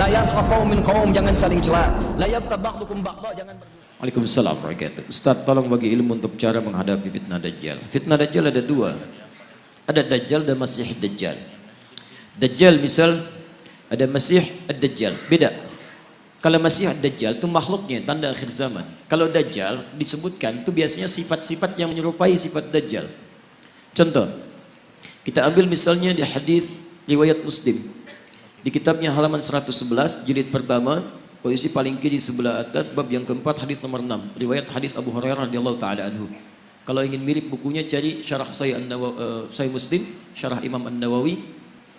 La yasqa qaumin qaum, jangan saling cela. La yabta ba'dukum ba'dha, jangan Waalaikumsalam warahmatullahi wabarakatuh. Ustaz, tolong bagi ilmu untuk cara menghadapi fitnah Dajjal. Fitnah Dajjal ada dua. Ada Dajjal dan Masih Dajjal. Dajjal misal ada Masih Ad-Dajjal, beda. Kalau Masih Ad-Dajjal itu makhluknya tanda akhir zaman. Kalau Dajjal disebutkan itu biasanya sifat-sifat yang menyerupai sifat Dajjal. Contoh, kita ambil misalnya di hadis riwayat Muslim. Di kitabnya halaman 111 jilid pertama, posisi paling kiri sebelah atas, bab yang keempat, hadis nomor 6, riwayat hadis Abu Hurairah radhiyallahu taala anhu. Kalau ingin mirip bukunya cari syarah Sahih Muslim, syarah Imam An-Nawawi.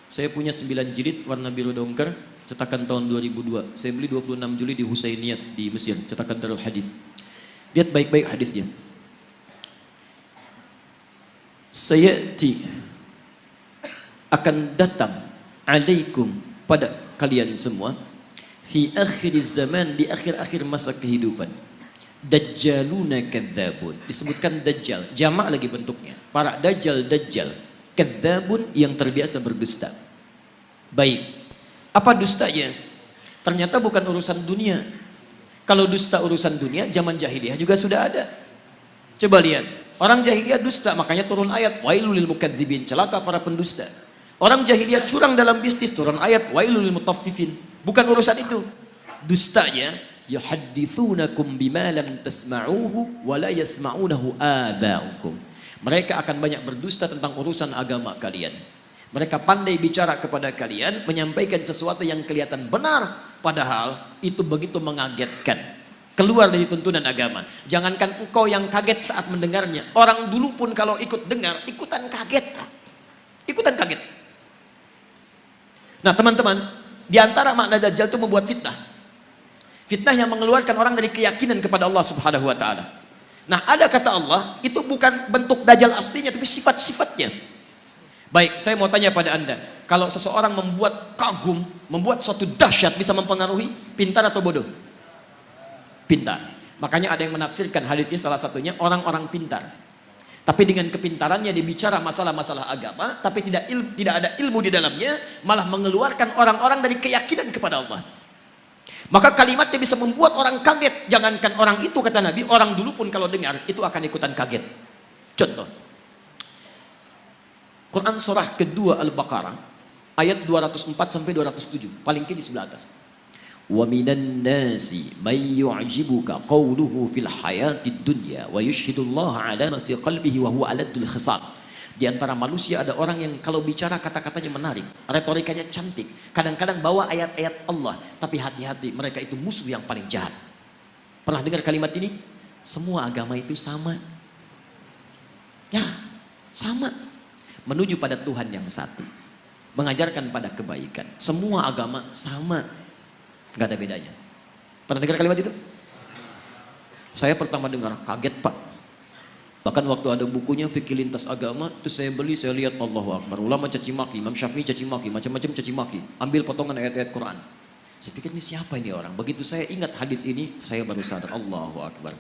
Saya punya 9 jilid warna biru dongker, cetakan tahun 2002. Saya beli 26 Juli di Husainiyat di Mesir, cetakan Darul Hadis. Lihat baik-baik hadisnya. Sayati akan datang alaikum pada kalian semua fi akhir zaman, di akhir-akhir masa kehidupan, dajjaluna kadzabun. Disebutkan dajjal, jamak lagi bentuknya, para dajjal, kadzabun yang terbiasa berdusta. Baik, apa dustanya? Ternyata bukan urusan dunia. Kalau dusta urusan dunia, zaman jahiliyah juga sudah ada. Coba lihat, orang jahiliyah dusta, makanya turun ayat wailul lil mukadzibin, celaka para pendusta. Orang jahiliyah curang dalam bisnis, turun ayat wailul lil mutaffifin. Bukan urusan itu. Dustanya yuhadditsunakum bima lam tasma'uhu wa la yasma'unahu aba'ukum. Mereka akan banyak berdusta tentang urusan agama kalian. Mereka pandai bicara kepada kalian, menyampaikan sesuatu yang kelihatan benar, padahal itu begitu mengagetkan. Keluar dari tuntunan agama. Jangankan engkau yang kaget saat mendengarnya, orang dulu pun kalau ikut dengar, ikutan kaget. Ikutan kaget. Nah teman-teman, di antara makna Dajjal itu membuat fitnah. Fitnah yang mengeluarkan orang dari keyakinan kepada Allah Subhanahu wa taala. Nah, ada kata Allah, itu bukan bentuk Dajjal aslinya, tapi sifat-sifatnya. Baik, saya mau tanya pada Anda, kalau seseorang membuat kagum, membuat suatu dahsyat, bisa mempengaruhi, pintar atau bodoh? Pintar. Makanya ada yang menafsirkan hadisnya, salah satunya orang-orang pintar. Tapi dengan kepintarannya dia bicara masalah-masalah agama, tapi tidak ada ilmu di dalamnya, malah mengeluarkan orang-orang dari keyakinan kepada Allah. Maka kalimatnya bisa membuat orang kaget. Jangankan orang itu, kata Nabi, orang dulu pun kalau dengar itu akan ikutan kaget. Contoh, Quran surah kedua Al-Baqarah ayat 204 sampai 207, paling kiri sebelah atas. Wa minan nasi may yu'jibuka qawluhu fil hayatid dunya wa yushhidullaha ala ma fi qalbihi wa huwa aladul khisab. Di antara manusia ada orang yang kalau bicara kata-katanya menarik, retorikanya cantik, kadang-kadang bawa ayat-ayat Allah, tapi hati-hati, mereka itu musuh yang paling jahat. Pernah dengar kalimat ini? Semua agama itu sama. Ya, sama. Menuju pada Tuhan yang satu, mengajarkan pada kebaikan. Semua agama sama, nggak ada bedanya. Pernah dengar kalimat itu? Saya pertama dengar kaget Pak. Bahkan waktu ada bukunya Fikih Lintas Agama, itu saya beli, saya lihat Allahu Akbar, ulama caci maki, Imam Syafi'i caci maki, macam-macam caci maki, ambil potongan ayat-ayat Quran. Saya pikir ini siapa ini orang? Begitu saya ingat hadis ini, saya baru sadar, Allahu Akbar.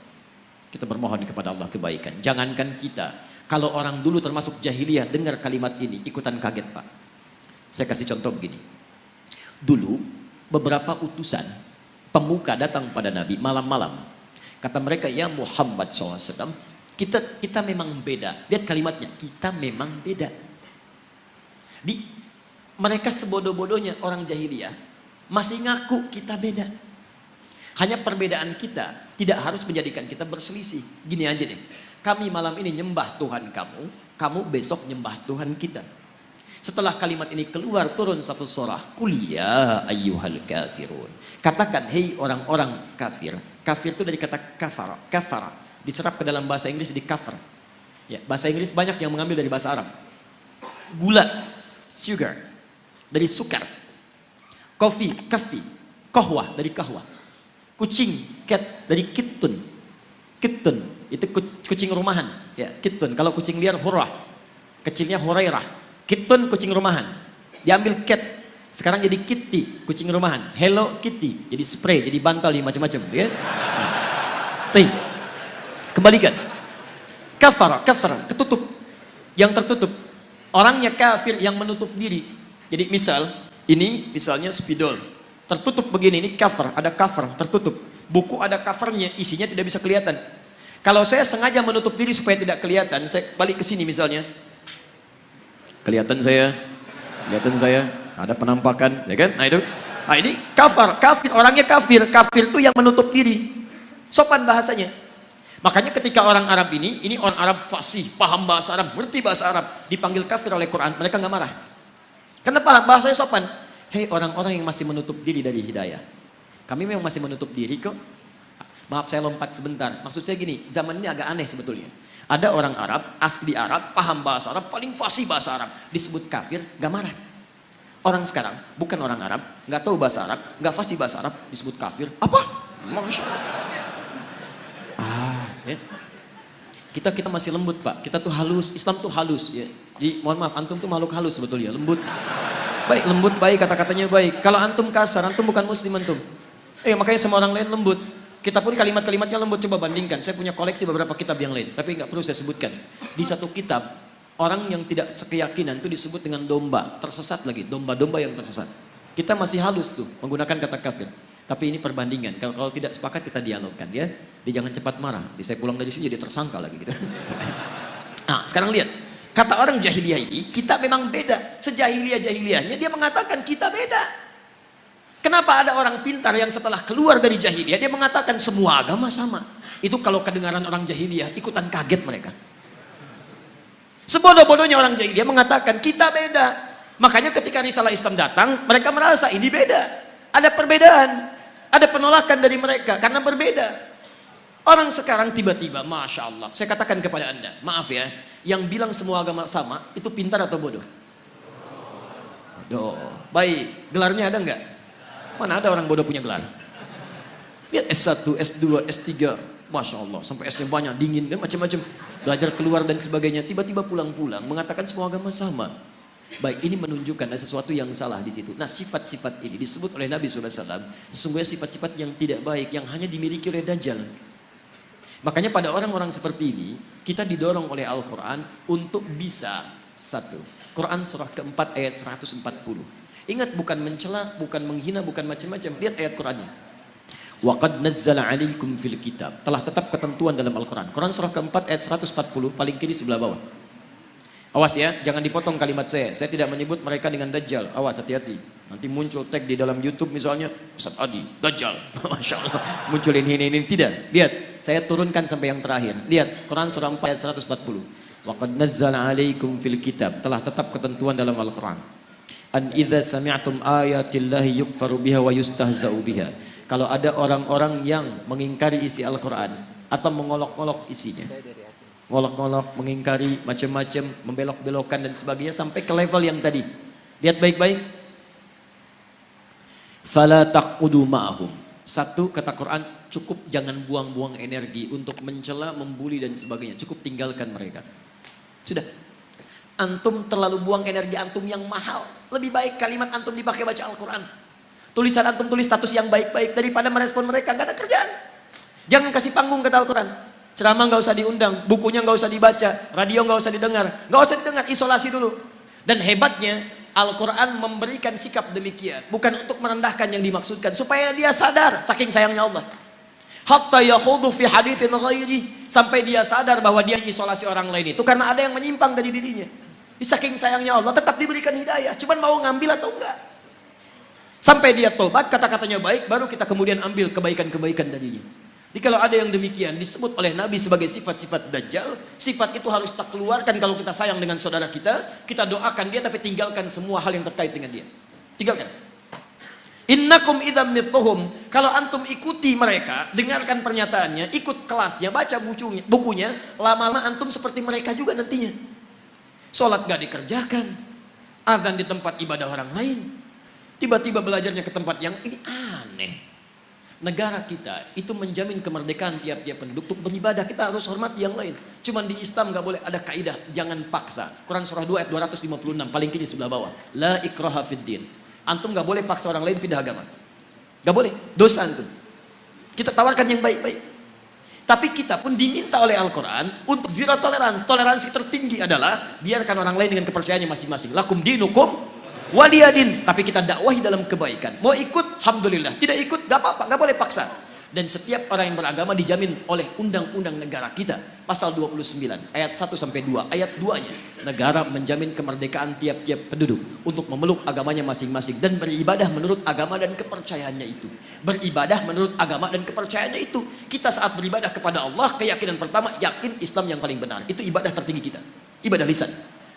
Kita bermohon kepada Allah kebaikan. Jangankan kita, kalau orang dulu termasuk jahiliyah dengar kalimat ini ikutan kaget Pak. Saya kasih contoh begini. Dulu beberapa utusan pemuka datang pada Nabi malam-malam. Kata mereka, ya Muhammad SAW, kita memang beda. Lihat kalimatnya, kita memang beda. Mereka sebodoh-bodohnya orang jahiliyah masih ngaku kita beda. Hanya perbedaan kita tidak harus menjadikan kita berselisih. Gini aja deh, kami malam ini nyembah Tuhan kamu, kamu besok nyembah Tuhan kita. Setelah kalimat ini keluar, turun satu surah, Qul ya ayyuhal kafirun. Katakan, hei orang-orang kafir. Kafir itu dari kata kafara. Kafara diserap ke dalam bahasa Inggris di kafir. Ya, bahasa Inggris banyak yang mengambil dari bahasa Arab. Gula, sugar, dari sukar. Kopi, kafi. Kahwah, dari kahwah. Kucing, cat, dari kittun. Kittun, itu kucing rumahan. Ya, kittun. Kalau kucing liar, hurrah. Kecilnya hurairah. Kittun, kucing rumahan. Diambil cat. Sekarang jadi kitty, kucing rumahan. Hello Kitty, jadi spray, jadi bantal, jadi macam-macam. Ya? Kembalikan. Kafara, ketutup. Yang tertutup. Orangnya kafir yang menutup diri. Jadi misal, ini misalnya spidol. tertutup begini, ini cover, ada cover, tertutup. Buku ada covernya, isinya tidak bisa kelihatan. Kalau saya sengaja menutup diri supaya tidak kelihatan, saya balik ke sini misalnya. Kelihatan saya, ada penampakan, ya kan? Nah itu, nah ini kafir, orangnya kafir itu yang menutup diri. Sopan bahasanya. Makanya ketika orang Arab ini orang Arab fasih, paham bahasa Arab, ngerti bahasa Arab, dipanggil kafir oleh Quran, mereka nggak marah. Kenapa? Bahasanya sopan. Hei orang-orang yang masih menutup diri dari hidayah. Kami memang masih menutup diri kok. Maaf saya lompat sebentar. Maksud saya gini, zaman ini agak aneh sebetulnya. Ada orang Arab, asli Arab, paham bahasa Arab, paling fasih bahasa Arab, disebut kafir, gak marah. Orang sekarang, bukan orang Arab, gak tahu bahasa Arab, gak fasih bahasa Arab, disebut kafir. Apa? Masya Allah. Ya. Kita masih lembut Pak, kita tuh halus, Islam tuh halus. Ya. Jadi mohon maaf, antum tuh makhluk halus sebetulnya, lembut. Baik, lembut baik, kata-katanya baik. Kalau antum kasar, antum bukan muslim antum. Makanya sama orang lain lembut. Kita pun kalimat-kalimatnya lembut, coba bandingkan. Saya punya koleksi beberapa kitab yang lain, tapi nggak perlu saya sebutkan. Di satu kitab, orang yang tidak sekeyakinan itu disebut dengan domba, tersesat lagi, domba-domba yang tersesat. Kita masih halus tuh, menggunakan kata kafir. Tapi ini perbandingan, kalau tidak sepakat kita dialogkan ya. Dia jangan cepat marah, saya pulang dari sini jadi tersangka lagi gitu. Nah, sekarang lihat. Kata orang jahiliyah ini, kita memang beda. Sejahiliyah-jahiliyahnya dia mengatakan kita beda. Kenapa ada orang pintar yang setelah keluar dari jahiliyah dia mengatakan semua agama sama? Itu kalau kedengaran orang jahiliyah ikutan kaget mereka. Sebodoh-bodohnya orang jahiliyah mengatakan kita beda. Makanya ketika risalah Islam datang, mereka merasa ini beda. Ada perbedaan, ada penolakan dari mereka karena berbeda. Orang sekarang tiba-tiba, Masya Allah, saya katakan kepada anda, maaf ya, yang bilang semua agama sama itu pintar atau bodoh? Bodoh. Baik, gelarnya ada nggak? Mana ada orang bodoh punya gelar? Lihat S1, S2, S3, Masya Allah, sampai S-nya banyak, dingin, dan macam-macam. Belajar keluar dan sebagainya, tiba-tiba pulang-pulang mengatakan semua agama sama. Baik, ini menunjukkan ada sesuatu yang salah di situ. Nah, sifat-sifat ini disebut oleh Nabi SAW, sesungguhnya sifat-sifat yang tidak baik, yang hanya dimiliki oleh Dajjal. Makanya pada orang-orang seperti ini, kita didorong oleh Al-Quran untuk bisa, satu, Quran surah keempat ayat 140. Ingat, bukan mencela, bukan menghina, bukan macam-macam. Lihat ayat Qurannya. Wa qad nazzala 'alaikum fil kitab. Telah tetap ketentuan dalam Al-Quran. Quran surah keempat ayat 140 paling kiri sebelah bawah. Awas ya, jangan dipotong kalimat saya. Saya tidak menyebut mereka dengan Dajjal. Awas, hati-hati. Nanti muncul tag di dalam YouTube misalnya, Ustaz Adi, Dajjal. Masya Allah. Muncul ini. Tidak. Lihat, saya turunkan sampai yang terakhir. Lihat, Quran surah 4 ayat 140. Wa qad nazzala 'alaikum fil kitab. Telah tetap ketentuan dalam Al-Quran. An idza sami'tum ayatillahi yukfaru biha wa yustahza'u biha. Kalau ada orang-orang yang mengingkari isi Al-Quran atau mengolok-olok isinya, ngolok-ngolok, mengingkari macam-macam, membelok-belokkan dan sebagainya sampai ke level yang tadi. Lihat baik-baik. Fala taqudu ma'ahum. Satu, kata Quran, cukup jangan buang-buang energi untuk mencela, membuli dan sebagainya. Cukup tinggalkan mereka. Sudah. Antum terlalu buang energi antum yang mahal. Lebih baik kalimat antum dipakai baca Al-Quran. Tulisan antum tulis status yang baik-baik daripada merespon mereka. Gak ada kerjaan. Jangan kasih panggung kata Al-Quran. Ceramah gak usah diundang, bukunya gak usah dibaca, radio gak usah didengar. Gak usah didengar, isolasi dulu. Dan hebatnya Al-Quran memberikan sikap demikian. Bukan untuk merendahkan yang dimaksudkan, supaya dia sadar saking sayangnya Allah. Hatta yakhudu fi haditsin ghairi, sampai dia sadar bahwa dia isolasi orang lain itu karena ada yang menyimpang dari dirinya. Saking sayangnya Allah tetap diberikan hidayah, cuman mau ngambil atau enggak. Sampai dia tobat, kata-katanya baik, baru kita kemudian ambil kebaikan-kebaikan darinya. Jadi kalau ada yang demikian disebut oleh Nabi sebagai sifat-sifat Dajjal, sifat itu harus kita keluarkan kalau kita sayang dengan saudara kita doakan dia tapi tinggalkan semua hal yang terkait dengan dia. Tinggalkan. Innakum idzam mithluhum. Kalau antum ikuti mereka, dengarkan pernyataannya, ikut kelasnya, baca bukunya, lama-lama antum seperti mereka juga nantinya. Sholat gak dikerjakan, azan di tempat ibadah orang lain, tiba-tiba belajarnya ke tempat yang ini aneh. Negara kita itu menjamin kemerdekaan tiap-tiap penduduk untuk beribadah, kita harus hormati yang lain. Cuman di Islam gak boleh ada kaidah, jangan paksa. Quran surah 2 ayat 256 paling kiri sebelah bawah. La ikraha fid din. Antum gak boleh paksa orang lain pindah agama. Gak boleh, dosa antum. Kita tawarkan yang baik-baik. Tapi kita pun diminta oleh Al-Quran untuk zero toleransi. Toleransi tertinggi adalah biarkan orang lain dengan kepercayaannya masing-masing. Lakum dinukum waliyadin, tapi kita dakwahi dalam kebaikan. Mau ikut, alhamdulillah. Tidak ikut, gak apa-apa, gak boleh paksa. Dan setiap orang yang beragama dijamin oleh undang-undang negara kita. Pasal 29, ayat 1 sampai 2. Ayat 2-nya, negara menjamin kemerdekaan tiap-tiap penduduk untuk memeluk agamanya masing-masing dan beribadah menurut agama dan kepercayaannya itu. Beribadah menurut agama dan kepercayaannya itu. Kita saat beribadah kepada Allah, keyakinan pertama, yakin Islam yang paling benar. Itu ibadah tertinggi kita. Ibadah lisan.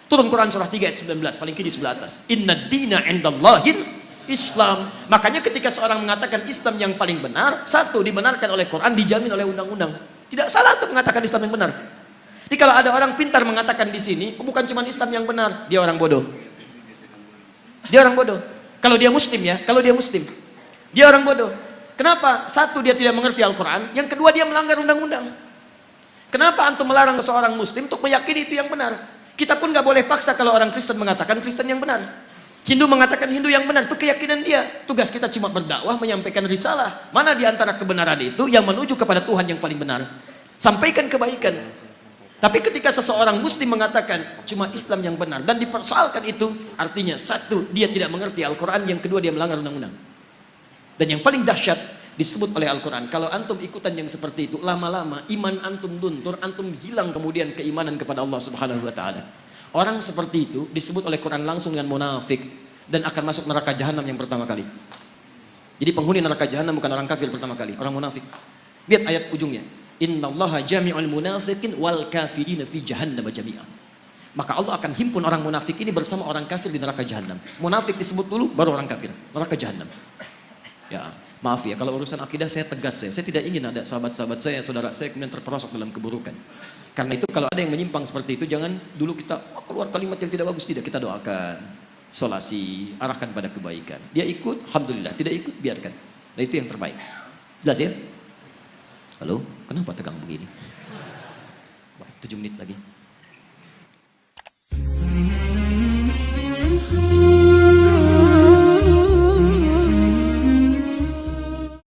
Turun Quran surah 3 ayat 19, paling kiri sebelah atas. Inna dina indallahil Islam. Makanya ketika seorang mengatakan Islam yang paling benar, satu, dibenarkan oleh Quran, dijamin oleh undang-undang. Tidak salah untuk mengatakan Islam yang benar. Jadi kalau ada orang pintar mengatakan di sini, bukan cuma Islam yang benar, dia orang bodoh. Dia orang bodoh. Kalau dia muslim ya, kalau dia muslim, dia orang bodoh. Kenapa? Satu, dia tidak mengerti Al-Quran. Yang kedua, dia melanggar undang-undang. Kenapa antum melarang seorang muslim untuk meyakini itu yang benar? Kita pun gak boleh paksa kalau orang Kristen mengatakan Kristen yang benar. Hindu mengatakan Hindu yang benar, itu keyakinan dia. Tugas kita cuma berdakwah, menyampaikan risalah. Mana di antara kebenaran itu yang menuju kepada Tuhan yang paling benar? Sampaikan kebaikan. Tapi ketika seseorang muslim mengatakan cuma Islam yang benar dan dipersoalkan itu, artinya satu, dia tidak mengerti Al-Quran, yang kedua, dia melanggar undang-undang. Dan yang paling dahsyat disebut oleh Al-Quran, kalau antum ikutan yang seperti itu, lama-lama iman antum luntur, antum hilang kemudian keimanan kepada Allah Subhanahu wa taala. Orang seperti itu disebut oleh Quran langsung dengan munafik dan akan masuk neraka jahanam yang pertama kali. Jadi penghuni neraka jahanam bukan orang kafir pertama kali, orang munafik. Lihat ayat ujungnya. Innallaha jami'ul munafiqin wal kafirina fi jahannam jami'a. Maka Allah akan himpun orang munafik ini bersama orang kafir di neraka jahanam. Munafik disebut dulu, baru orang kafir, neraka jahanam. Ya, maaf ya kalau urusan akidah saya tegas ya. Saya tidak ingin ada sahabat-sahabat saya, saudara saya kemudian terperosok dalam keburukan. Karena itu kalau ada yang menyimpang seperti itu, jangan dulu kita keluar kalimat yang tidak bagus, tidak, kita doakan, solasi, arahkan pada kebaikan. Dia ikut, alhamdulillah, tidak ikut, biarkan. Nah itu yang terbaik. Jelas ya? Halo, kenapa tegang begini? Wah, 7 menit lagi.